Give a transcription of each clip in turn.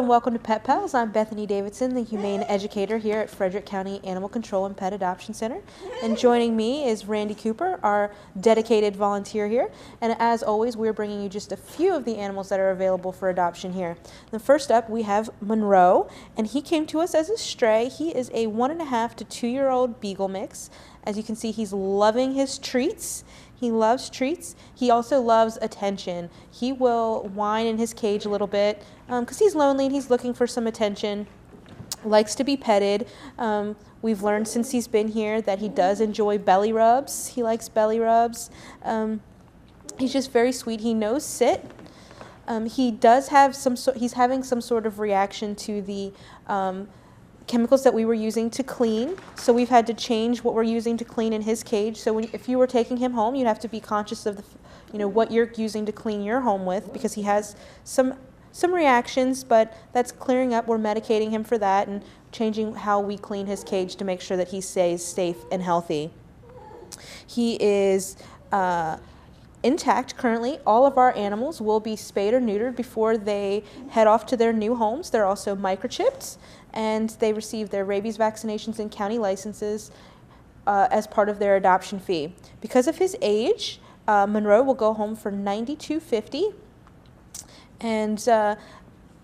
and welcome to Pet Pals. I'm Bethany Davidson, the Humane Educator here at Frederick County Animal Control and Pet Adoption Center. And joining me is Randy Cooper, our dedicated volunteer here. And as always, we're bringing you just a few of the animals that are available for adoption here. The first up, we have Monroe, and he came to us as a stray. He is a 1.5 to 2-year-old beagle mix. As you can see, he's loving his treats. He loves treats. He also loves attention. He will whine in his cage a little bit because he's lonely and he's looking for some attention. Likes to be petted. We've learned since he's been here that he does enjoy belly rubs. He likes belly rubs. He's just very sweet. He knows sit. He does have he's having some sort of reaction to the chemicals that we were using to clean, so we've had to change what we're using to clean in his cage. So if you were taking him home, you'd have to be conscious of what you're using to clean your home with, because he has some reactions, but that's clearing up. We're medicating him for that and changing how we clean his cage to make sure that he stays safe and healthy. He is intact currently. All of our animals will be spayed or neutered before they head off to their new homes. They're also microchipped, and they receive their rabies vaccinations and county licenses as part of their adoption fee. Because of his age, Monroe will go home for $92.50, and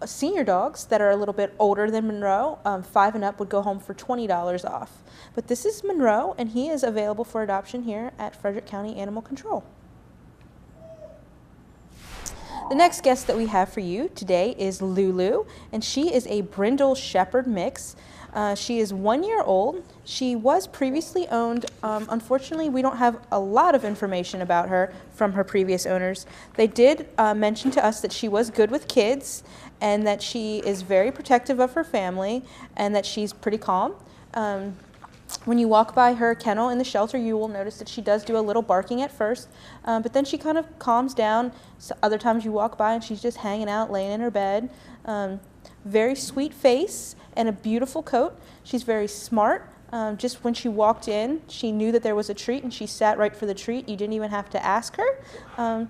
senior dogs that are a little bit older than Monroe, 5 and up, would go home for $20 off. But this is Monroe, and he is available for adoption here at Frederick County Animal Control. The next guest that we have for you today is Lulu, and she is a brindle shepherd mix. She is 1 year old. She was previously owned. Unfortunately, we don't have a lot of information about her from her previous owners. They did mention to us that she was good with kids and that she is very protective of her family and that she's pretty calm. When you walk by her kennel in the shelter, you will notice that she does do a little barking at first, but then she kind of calms down. So other times you walk by and she's just hanging out, laying in her bed. Very sweet face and a beautiful coat. She's very smart. Just when she walked in, she knew that there was a treat and she sat right for the treat. You didn't even have to ask her.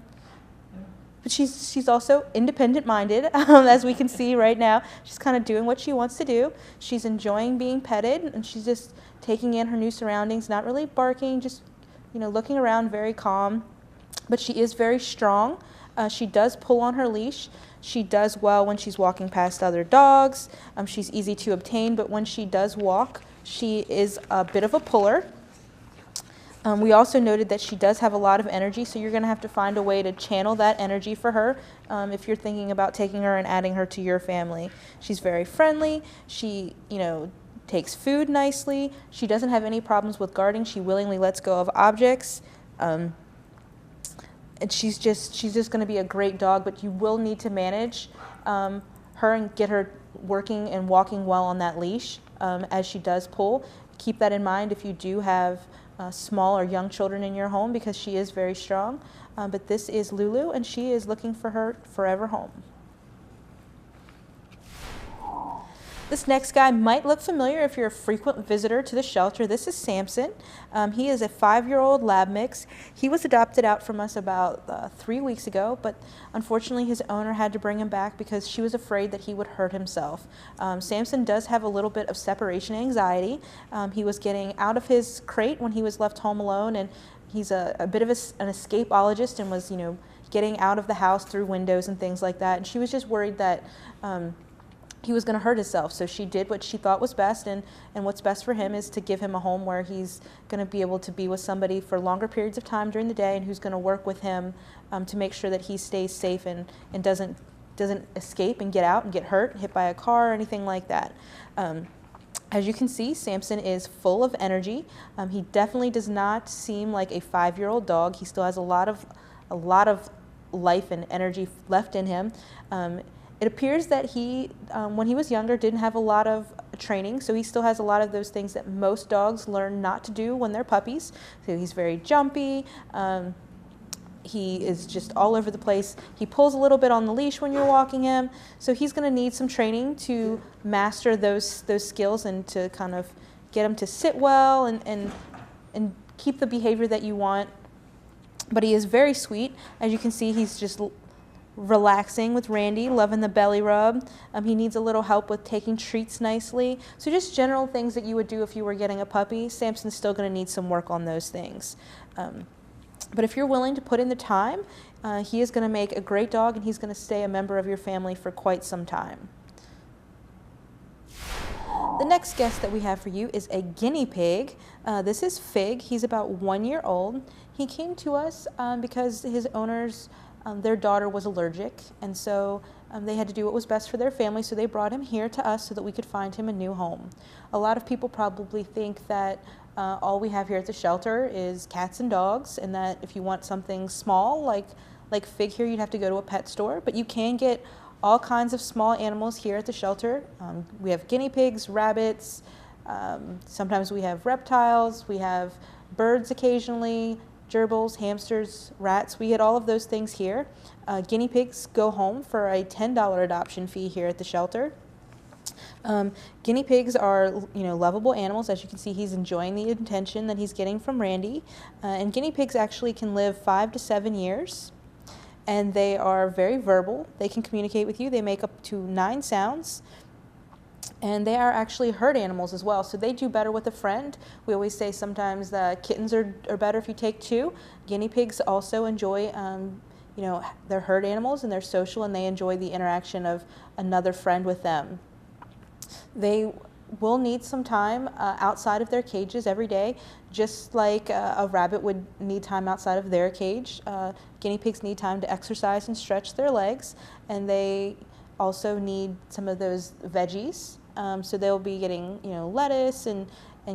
But she's also independent-minded, as we can see right now. She's kind of doing what she wants to do. She's enjoying being petted, and she's just taking in her new surroundings, not really barking, just looking around, very calm. But she is very strong. She does pull on her leash. She does well when she's walking past other dogs. She's easy to obtain, but when she does walk, she is a bit of a puller. We also noted that she does have a lot of energy, so you're going to have to find a way to channel that energy for her if you're thinking about taking her and adding her to your family. She's very friendly. She, takes food nicely. She doesn't have any problems with guarding. She willingly lets go of objects. And she's just going to be a great dog, but you will need to manage her and get her working and walking well on that leash as she does pull. Keep that in mind if you do have small or young children in your home, because she is very strong. But this is Lulu, and she is looking for her forever home. This next guy might look familiar if you're a frequent visitor to the shelter. This is Samson. He is a 5-year-old lab mix. He was adopted out from us about 3 weeks ago, but unfortunately his owner had to bring him back because she was afraid that he would hurt himself. Samson does have a little bit of separation anxiety. He was getting out of his crate when he was left home alone, and he's a bit of an escapologist and was getting out of the house through windows and things like that. And she was just worried that he was going to hurt himself, so she did what she thought was best, and what's best for him is to give him a home where he's going to be able to be with somebody for longer periods of time during the day, and who's going to work with him to make sure that he stays safe and doesn't escape and get out and get hit by a car or anything like that. As you can see, Samson is full of energy. He definitely does not seem like a 5-year-old dog. He still has a lot of life and energy left in him. It appears that he, when he was younger, didn't have a lot of training, so he still has a lot of those things that most dogs learn not to do when they're puppies. So he's very jumpy. He is just all over the place. He pulls a little bit on the leash when you're walking him, so he's going to need some training to master those skills and to kind of get him to sit well and keep the behavior that you want. But he is very sweet. As you can see, he's just relaxing with Randy, loving the belly rub. He needs a little help with taking treats nicely. So just general things that you would do if you were getting a puppy. Samson's still going to need some work on those things. But if you're willing to put in the time, he is going to make a great dog, and he's going to stay a member of your family for quite some time. The next guest that we have for you is a guinea pig. This is Fig. He's about 1 year old. He came to us because his owners, their daughter was allergic, and so they had to do what was best for their family, so they brought him here to us so that we could find him a new home. A lot of people probably think that all we have here at the shelter is cats and dogs, and that if you want something small like Fig here, you'd have to go to a pet store, but you can get all kinds of small animals here at the shelter. We have guinea pigs, rabbits, sometimes we have reptiles, we have birds occasionally, gerbils, hamsters, rats. We get all of those things here. Guinea pigs go home for a $10 adoption fee here at the shelter. Guinea pigs are, lovable animals. As you can see, he's enjoying the attention that he's getting from Randy. And guinea pigs actually can live 5 to 7 years. And they are very verbal. They can communicate with you. They make up to 9 sounds. And they are actually herd animals as well, so they do better with a friend. We always say sometimes the kittens are better if you take 2. Guinea pigs also enjoy, they're herd animals and they're social, and they enjoy the interaction of another friend with them. They will need some time outside of their cages every day, just like a rabbit would need time outside of their cage. Guinea pigs need time to exercise and stretch their legs, and they also need some of those veggies. So they'll be getting, lettuce and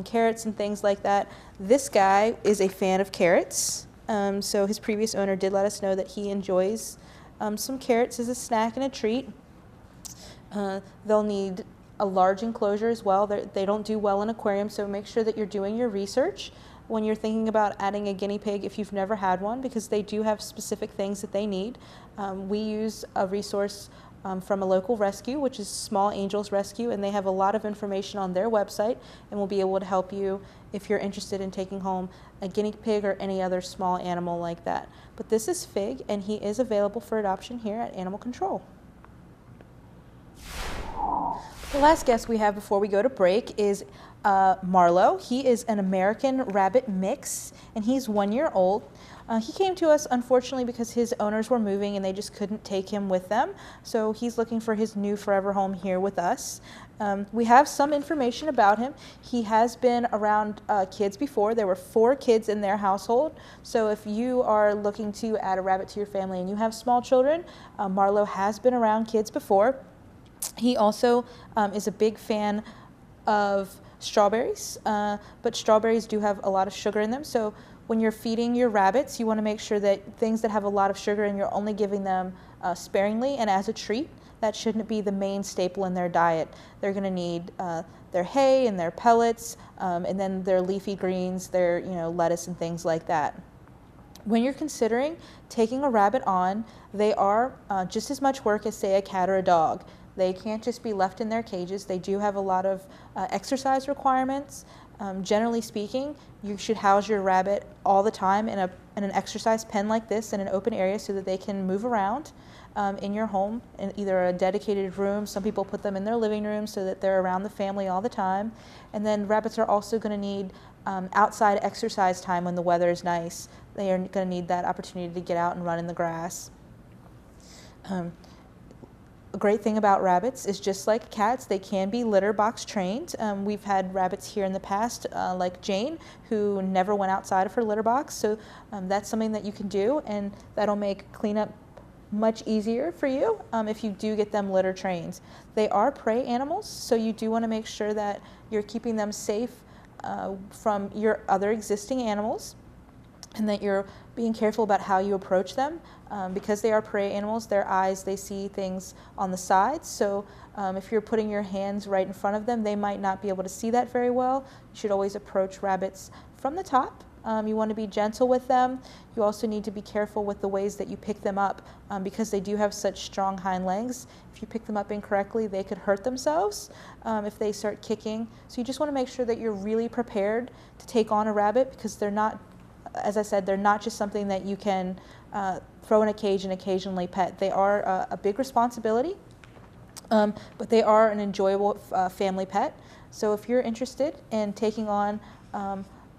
carrots and things like that. This guy is a fan of carrots. So his previous owner did let us know that he enjoys some carrots as a snack and a treat. They'll need a large enclosure as well. They don't do well in aquariums, so make sure that you're doing your research when you're thinking about adding a guinea pig if you've never had one, because they do have specific things that they need. We use a resource from a local rescue, which is Small Angels Rescue, and they have a lot of information on their website, and will be able to help you if you're interested in taking home a guinea pig or any other small animal like that. But this is Fig, and he is available for adoption here at Animal Control. The last guest we have before we go to break is Marlowe. He is an American Rabbit mix, and he's 1 year old. He came to us, unfortunately, because his owners were moving and they just couldn't take him with them. So he's looking for his new forever home here with us. We have some information about him. He has been around kids before. There were 4 kids in their household. So if you are looking to add a rabbit to your family and you have small children, Marlowe has been around kids before. He also is a big fan of strawberries, but strawberries do have a lot of sugar in them. So when you're feeding your rabbits, you want to make sure that things that have a lot of sugar and you're only giving them sparingly and as a treat. That shouldn't be the main staple in their diet. They're going to need their hay and their pellets, and then their leafy greens, their lettuce and things like that. When you're considering taking a rabbit on, they are just as much work as, say, a cat or a dog. They can't just be left in their cages. They do have a lot of exercise requirements. Generally speaking, you should house your rabbit all the time in an exercise pen like this in an open area so that they can move around in your home in either a dedicated room. Some people put them in their living room so that they're around the family all the time. And then rabbits are also going to need outside exercise time when the weather is nice. They are going to need that opportunity to get out and run in the grass. A great thing about rabbits is, just like cats, they can be litter box trained. We've had rabbits here in the past, like Jane, who never went outside of her litter box. So that's something that you can do, and that'll make cleanup much easier for you if you do get them litter trained. They are prey animals, so you do want to make sure that you're keeping them safe from your other existing animals, and that you're being careful about how you approach them. Because they are prey animals, their eyes, they see things on the sides. So if you're putting your hands right in front of them, they might not be able to see that very well. You should always approach rabbits from the top. You want to be gentle with them. You also need to be careful with the ways that you pick them up, because they do have such strong hind legs. If you pick them up incorrectly, they could hurt themselves if they start kicking. So you just want to make sure that you're really prepared to take on a rabbit, because they're not, as I said, they're not just something that you can throw in a cage and occasionally pet. They are a big responsibility, but they are an enjoyable family pet. So if you're interested in taking on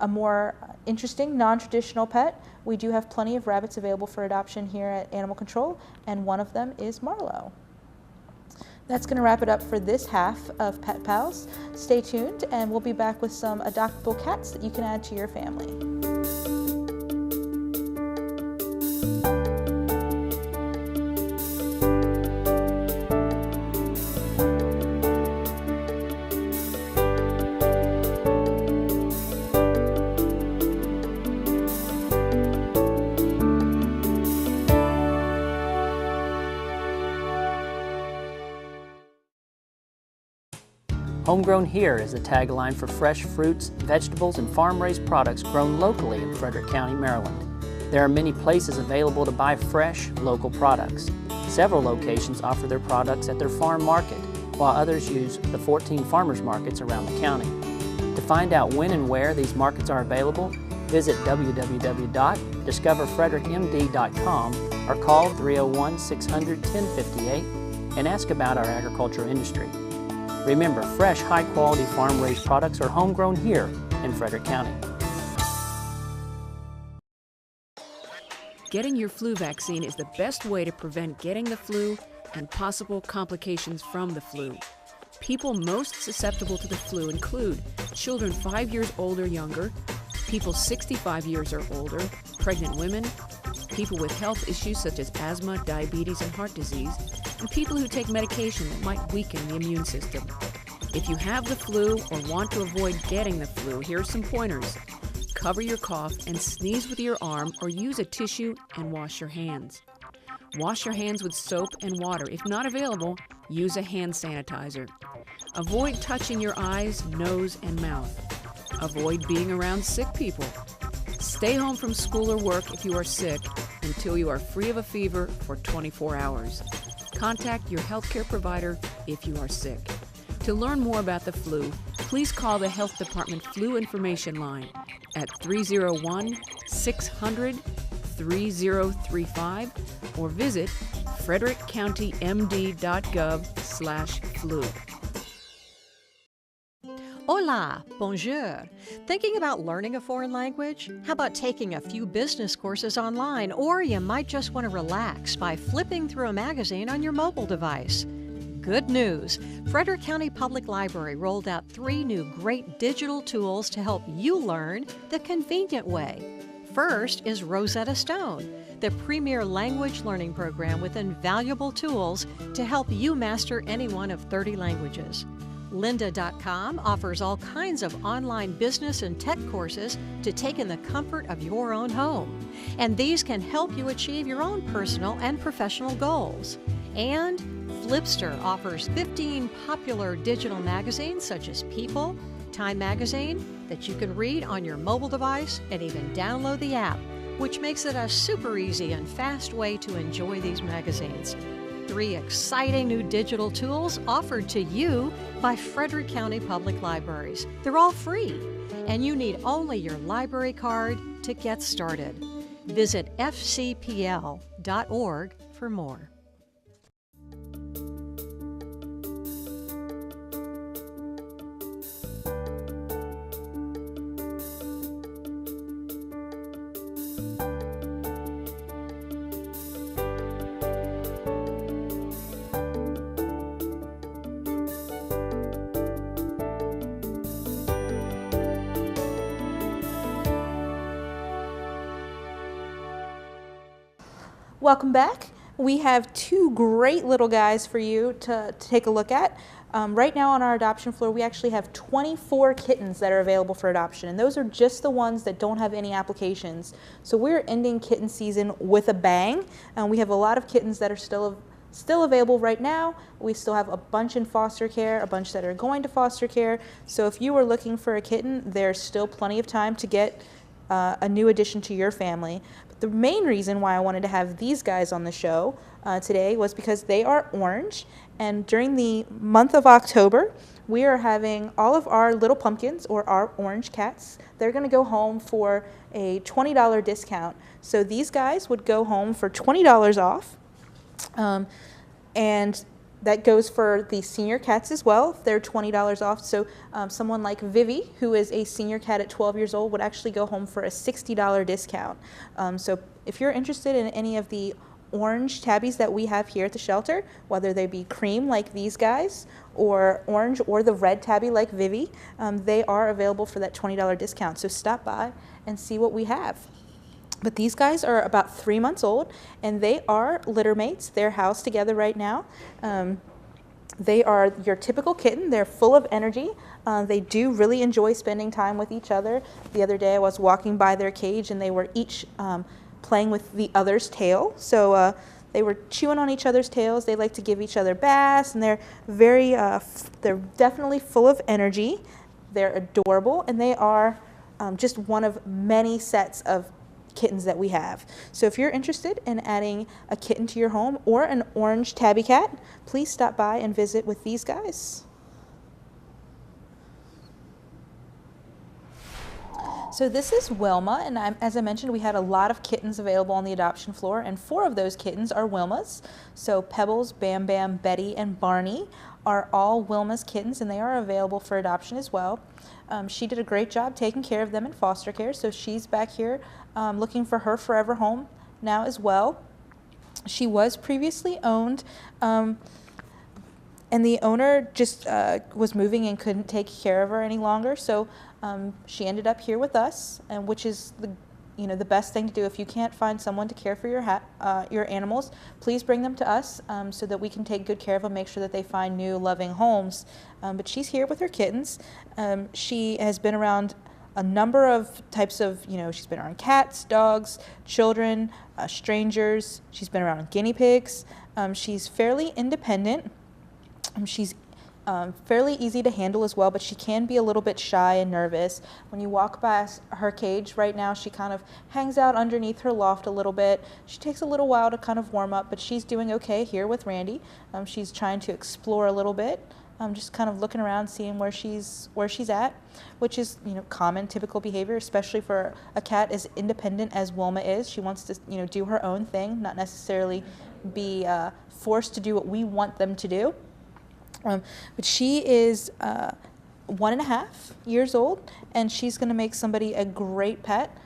a more interesting, non-traditional pet, we do have plenty of rabbits available for adoption here at Animal Control, and one of them is Marlowe. That's going to wrap it up for this half of Pet Pals. Stay tuned, and we'll be back with some adoptable cats that you can add to your family. Homegrown here is the tagline for fresh fruits, vegetables, and farm-raised products grown locally in Frederick County, Maryland. There are many places available to buy fresh, local products. Several locations offer their products at their farm market, while others use the 14 farmers markets around the county. To find out when and where these markets are available, visit www.discoverfrederickmd.com or call 301-600-1058 and ask about our agricultural industry. Remember, fresh, high-quality farm-raised products are homegrown here in Frederick County. Getting your flu vaccine is the best way to prevent getting the flu and possible complications from the flu. People most susceptible to the flu include children 5 years old or younger, people 65 years or older, pregnant women, people with health issues such as asthma, diabetes, and heart disease, and people who take medication that might weaken the immune system. If you have the flu or want to avoid getting the flu, here are some pointers. Cover your cough and sneeze with your arm or use a tissue and wash your hands. Wash your hands with soap and water. If not available, use a hand sanitizer. Avoid touching your eyes, nose, and mouth. Avoid being around sick people. Stay home from school or work if you are sick until you are free of a fever for 24 hours. Contact your healthcare provider if you are sick. To learn more about the flu, please call the Health Department Flu Information Line at 301-600-3035 or visit frederickcountymd.gov/flu. Hola, bonjour. Thinking about learning a foreign language? How about taking a few business courses online? Or you might just want to relax by flipping through a magazine on your mobile device. Good news! Frederick County Public Library rolled out 3 new great digital tools to help you learn the convenient way. First is Rosetta Stone, the premier language learning program with invaluable tools to help you master any one of 30 languages. Lynda.com offers all kinds of online business and tech courses to take in the comfort of your own home. And these can help you achieve your own personal and professional goals. And Flipster offers 15 popular digital magazines such as People, Time Magazine, that you can read on your mobile device and even download the app, which makes it a super easy and fast way to enjoy these magazines. 3 exciting new digital tools offered to you by Frederick County Public Libraries. They're all free, and you need only your library card to get started. Visit fcpl.org for more. Welcome back. We have 2 great little guys for you to take a look at. Right now on our adoption floor, we actually have 24 kittens that are available for adoption, and those are just the ones that don't have any applications. So we're ending kitten season with a bang. We have a lot of kittens that are still available right now. We still have a bunch in foster care, a bunch that are going to foster care. So if you are looking for a kitten, there's still plenty of time to get a new addition to your family. But the main reason why I wanted to have these guys on the show today was because they are orange, and during the month of October, we are having all of our little pumpkins, or our orange cats, they're going to go home for a $20 discount. So these guys would go home for $20 off. And that goes for the senior cats as well. They're $20 off. So someone like Vivi, who is a senior cat at 12 years old, would actually go home for a $60 discount. So if you're interested in any of the orange tabbies that we have here at the shelter, whether they be cream like these guys, or orange, or the red tabby like Vivi, they are available for that $20 discount. So stop by and see what we have. But these guys are about 3 months old, and they are litter mates. They're housed together right now. They are your typical kitten. They're full of energy. They do really enjoy spending time with each other. The other day I was walking by their cage, and they were each playing with the other's tail. So they were chewing on each other's tails. They like to give each other baths, and they're they're definitely full of energy. They're adorable, and they are just one of many sets of kittens that we have. So if you're interested in adding a kitten to your home, or an orange tabby cat, please stop by and visit with these guys. So this is Wilma, and as I mentioned, we had a lot of kittens available on the adoption floor, and 4 of those kittens are Wilma's. So Pebbles, Bam Bam, Betty, and Barney are all Wilma's kittens, and they are available for adoption as well. She did a great job taking care of them in foster care, so she's back here looking for her forever home now as well. She was previously owned, and the owner just was moving and couldn't take care of her any longer, so she ended up here with us, and which is the best thing to do. If you can't find someone to care for your animals, please bring them to us so that we can take good care of them, make sure that they find new loving homes. But she's here with her kittens. She has been around a number of types of, she's been around cats, dogs, children, strangers. She's been around guinea pigs. She's fairly independent. She's fairly easy to handle as well, but she can be a little bit shy and nervous. When you walk past her cage right now, she kind of hangs out underneath her loft a little bit. She takes a little while to kind of warm up, but she's doing okay here with Randy. She's trying to explore a little bit, just kind of looking around, seeing where she's at, which is common, typical behavior, especially for a cat as independent as Wilma is. She wants to do her own thing, not necessarily be forced to do what we want them to do. But she is 1.5 years old, and she's going to make somebody a great pet.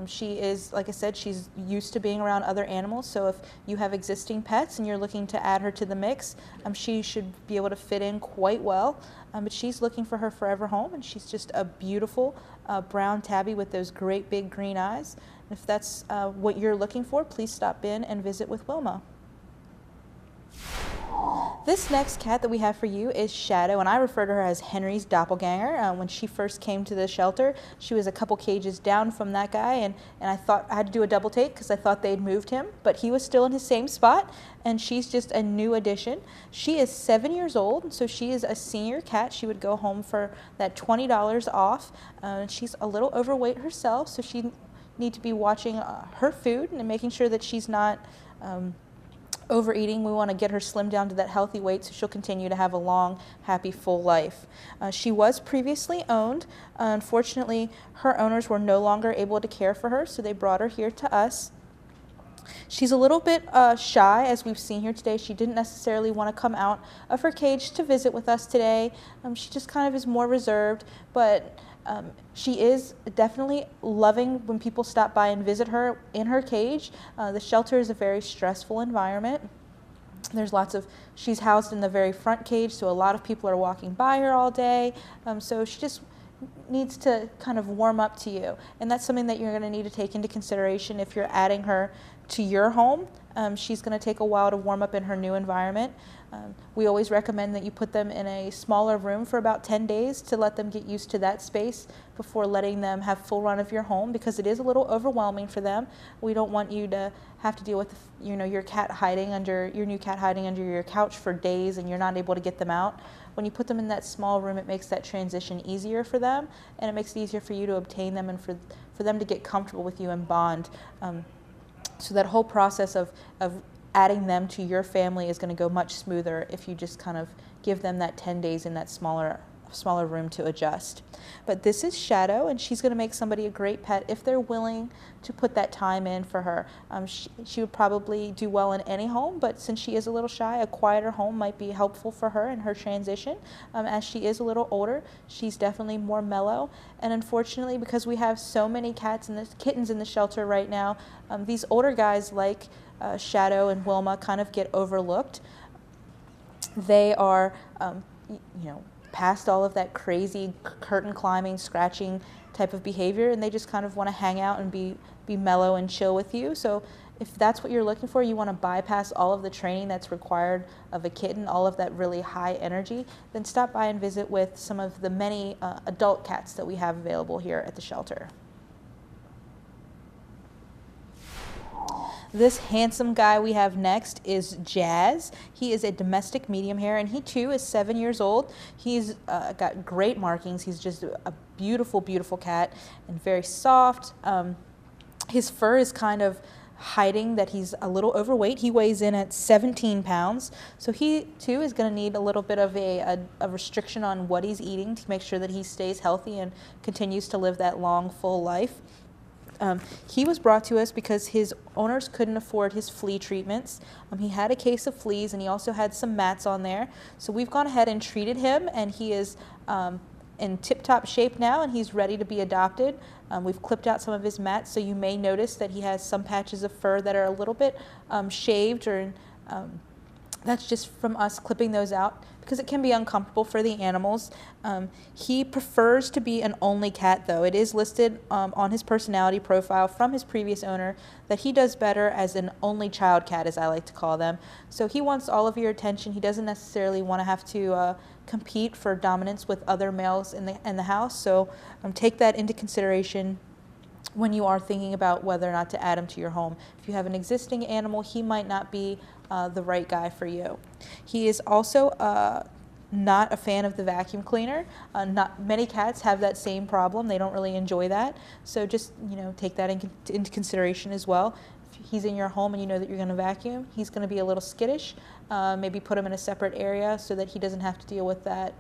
She is, like I said, she's used to being around other animals, so if you have existing pets and you're looking to add her to the mix, she should be able to fit in quite well. But she's looking for her forever home, and she's just a beautiful brown tabby with those great big green eyes. And if that's what you're looking for, please stop in and visit with Wilma. This next cat that we have for you is Shadow, and I refer to her as Henry's doppelganger. When she first came to the shelter, she was a couple cages down from that guy, and I thought I had to do a double take because I thought they'd moved him, but he was still in his same spot, and she's just a new addition. She is 7 years old, so she is a senior cat. She would go home for that $20 off. She's a little overweight herself, so she need to be watching her food and making sure that she's not overeating. We want to get her slimmed down to that healthy weight so she'll continue to have a long, happy, full life. She was previously owned. Unfortunately, her owners were no longer able to care for her, so they brought her here to us. She's a little bit shy, as we've seen here today. She didn't necessarily want to come out of her cage to visit with us today. She just kind of is more reserved, but she is definitely loving when people stop by and visit her in her cage. The shelter is a very stressful environment. There's she's housed in the very front cage, so a lot of people are walking by her all day. So she just needs to kind of warm up to you. And that's something that you're going to need to take into consideration if you're adding her to your home. She's going to take a while to warm up in her new environment. We always recommend that you put them in a smaller room for about 10 days to let them get used to that space before letting them have full run of your home, because it is a little overwhelming for them. We don't want you to have to deal with your new cat hiding under your couch for days and you're not able to get them out. When you put them in that small room, it makes that transition easier for them, and it makes it easier for you to obtain them and for them to get comfortable with you and bond. So that whole process of adding them to your family is going to go much smoother if you just kind of give them that 10 days in that smaller smaller room to adjust. But this is Shadow, and she's going to make somebody a great pet if they're willing to put that time in for her. She would probably do well in any home, but since she is a little shy, a quieter home might be helpful for her in her transition. As she is a little older, she's definitely more mellow. And unfortunately, because we have so many cats and kittens in the shelter right now, these older guys like Shadow and Wilma kind of get overlooked. They are, past all of that crazy curtain climbing, scratching type of behavior, and they just kind of want to hang out and be mellow and chill with you. So if that's what you're looking for, you want to bypass all of the training that's required of a kitten, all of that really high energy, then stop by and visit with some of the many adult cats that we have available here at the shelter. This handsome guy we have next is Jazz. He is a domestic medium hair, and he too is 7 years old. He's got great markings. He's just a beautiful, beautiful cat and very soft. His fur is kind of hiding that he's a little overweight. He weighs in at 17 pounds. So he too is going to need a little bit of a restriction on what he's eating to make sure that he stays healthy and continues to live that long, full life. He was brought to us because his owners couldn't afford his flea treatments. He had a case of fleas, and he also had some mats on there. So we've gone ahead and treated him, and he is in tip-top shape now, and he's ready to be adopted. We've clipped out some of his mats, so you may notice that he has some patches of fur that are a little bit shaved, or that's just from us clipping those out because it can be uncomfortable for the animals. He prefers to be an only cat, though. It is listed on his personality profile from his previous owner that he does better as an only child cat, as I like to call them. So he wants all of your attention. He doesn't necessarily want to have to compete for dominance with other males in the house. So take that into consideration when you are thinking about whether or not to add him to your home. If you have an existing animal, he might not be the right guy for you. He is also not a fan of the vacuum cleaner. Not many cats have that same problem. They don't really enjoy that. So just take that into consideration as well. If he's in your home and you know that you're going to vacuum, he's going to be a little skittish. Maybe put him in a separate area so that he doesn't have to deal with that.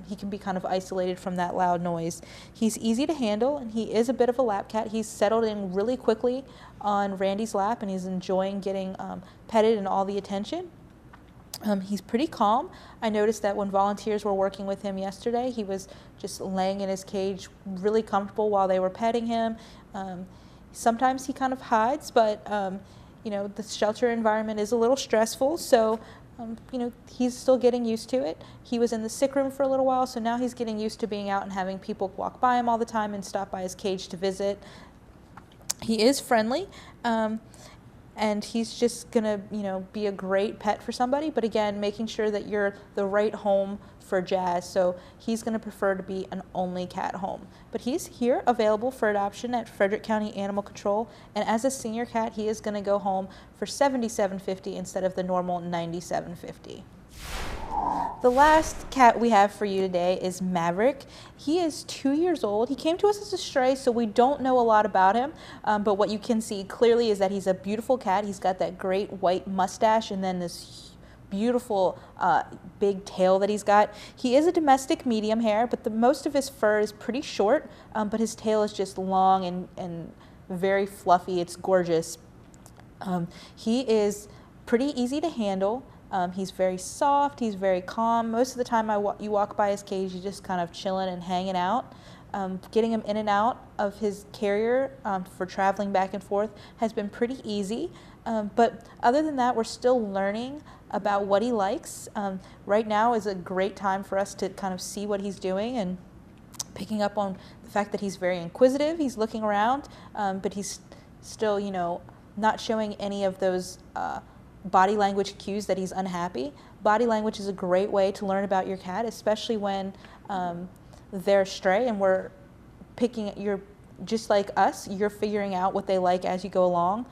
He can be kind of isolated from that loud noise. He's easy to handle, and he is a bit of a lap cat. He's settled in really quickly on Randy's lap, and he's enjoying getting petted and all the attention. He's pretty calm. I noticed that when volunteers were working with him yesterday, he was just laying in his cage really comfortable while they were petting him. Sometimes he kind of hides, but the shelter environment is a little stressful, so he's still getting used to it. He was in the sick room for a little while, so now he's getting used to being out and having people walk by him all the time and stop by his cage to visit. He is friendly, and he's just gonna, be a great pet for somebody. But again, making sure that you're the right home for Jazz. So he's gonna prefer to be an only cat home. But he's here available for adoption at Frederick County Animal Control. And as a senior cat, he is gonna go home for $77.50 instead of the normal $97.50. The last cat we have for you today is Maverick. He is 2 years old. He came to us as a stray, so we don't know a lot about him, but what you can see clearly is that he's a beautiful cat. He's got that great white mustache and then this beautiful big tail that he's got. He is a domestic medium hair, but most of his fur is pretty short, but his tail is just long and very fluffy. It's gorgeous. He is pretty easy to handle. He's very soft, he's very calm. Most of the time you walk by his cage, he's just kind of chilling and hanging out. Getting him in and out of his carrier for traveling back and forth has been pretty easy. But other than that, we're still learning about what he likes. Right now is a great time for us to kind of see what he's doing and picking up on the fact that he's very inquisitive. He's looking around, but he's still, not showing any of those body language cues that he's unhappy. Body language is a great way to learn about your cat, especially when they're stray and we're you're just like us, you're figuring out what they like as you go along.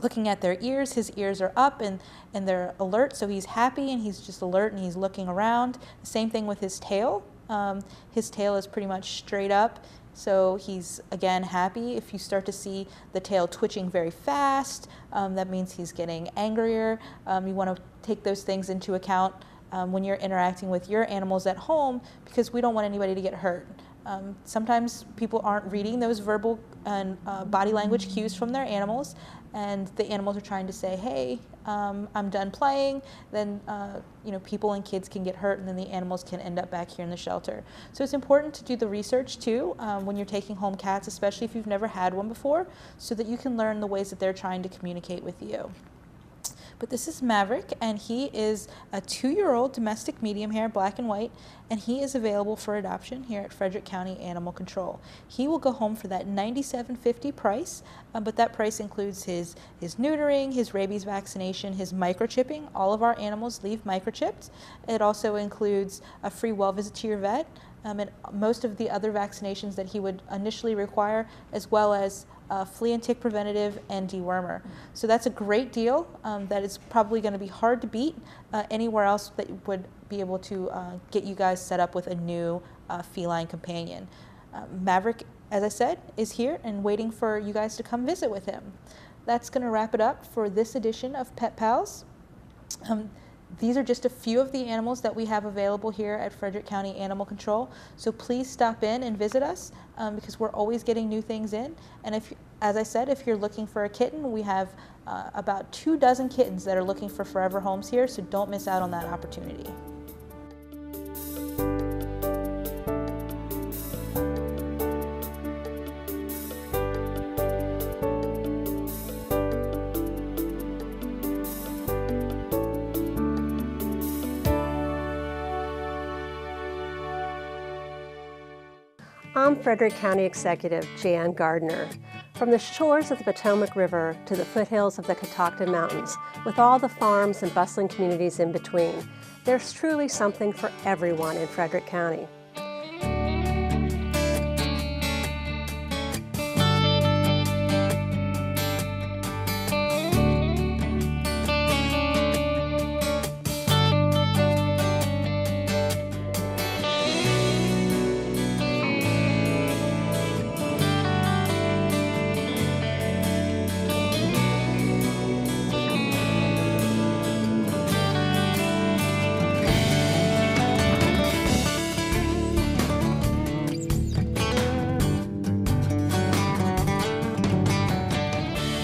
Looking at their ears, his ears are up and they're alert, so he's happy and he's just alert and he's looking around. The same thing with his tail. His tail is pretty much straight up. So he's, again, happy. If you start to see the tail twitching very fast, that means he's getting angrier. You want to take those things into account when you're interacting with your animals at home, because we don't want anybody to get hurt. Sometimes people aren't reading those verbal and body language cues from their animals, and the animals are trying to say, hey, I'm done playing. Then people and kids can get hurt, and then the animals can end up back here in the shelter. So it's important to do the research too when you're taking home cats, especially if you've never had one before, so that you can learn the ways that they're trying to communicate with you. But this is Maverick, and he is a 2-year-old domestic medium hair, black and white, and he is available for adoption here at Frederick County Animal Control. He will go home for that $97.50 price, but that price includes his neutering, his rabies vaccination, his microchipping. All of our animals leave microchipped. It also includes a free well visit to your vet, and most of the other vaccinations that he would initially require, as well as flea and tick preventative and dewormer. So that's a great deal that is probably going to be hard to beat anywhere else that would be able to get you guys set up with a new feline companion. Maverick, as I said, is here and waiting for you guys to come visit with him. That's going to wrap it up for this edition of Pet Pals. These are just a few of the animals that we have available here at Frederick County Animal Control. So please stop in and visit us because we're always getting new things in. And if, as I said, if you're looking for a kitten, we have about 24 kittens that are looking for forever homes here, so don't miss out on that opportunity. I'm Frederick County Executive Jan Gardner. From the shores of the Potomac River to the foothills of the Catoctin Mountains, with all the farms and bustling communities in between, there's truly something for everyone in Frederick County.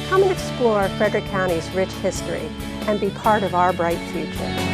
Come and explore Frederick County's rich history and be part of our bright future.